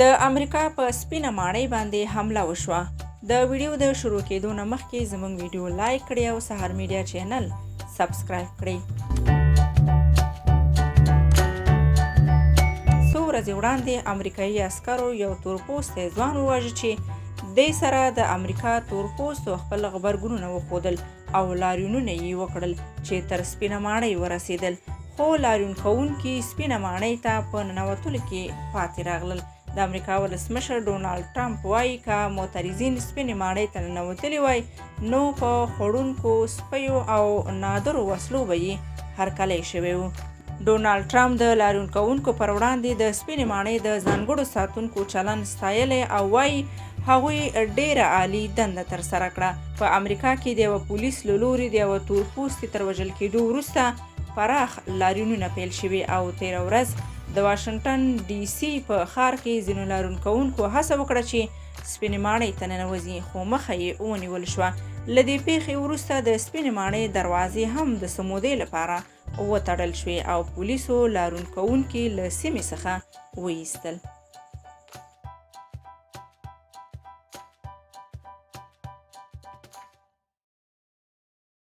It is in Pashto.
د امریکا په سپینه ماڼۍ باندې حمله وشوه. د ویډیو د شروع کېدو نه مخکې زموږ ویډیو لایک کړئ او سهار میډیا چینل سبسکرایب کړئ. څو ورځې وړاندې امریکایي عسکرو یو تورپوستی ځوان وواژه چې دې سره د امریکا تورپوستو خپل غبرګونونه وښودل او لاریونونه یې وکړل چې تر سپینه ماڼۍ ورسېدل، خو لاریون کوونکي سپینه ماڼۍ ته په ننوتلو کې پاتې راغلل. د امریکا ولسمشر ډونالډ ټرمپ وایي که معترضین سپینې ماڼۍ ته ننوتلي وای نو په خوړونکو سپیو او نادرو وسلو به یې هرکلی شوی و. ډونالډ ټرمپ د لاریون کوونکو پر وړاندې د سپینې ماڼۍ د ځانګړو ساتونکو چلند ستایلی او وایي هغوی ډیره عالي دنده ترسره کړه. په امریکا کې د یوه پولیس له لوري د یوه تورپوستي تر وژل کېدو وروسته پراخ لاریونونه پیل شوي او تېره ورځ د واشنګټن ډي سي په ښار کې ځینو لاریون کوونکو هڅه وکړه چې سپینې ماڼۍ ته ننوځي، خو مخه یې ونیول شوه. له دې پیښې وروسته د سپینې ماڼۍ دروازې هم د څه مودې لپاره وتړل شوې او پولیسو لاریون کوونکي له سیمې څخه وایستل.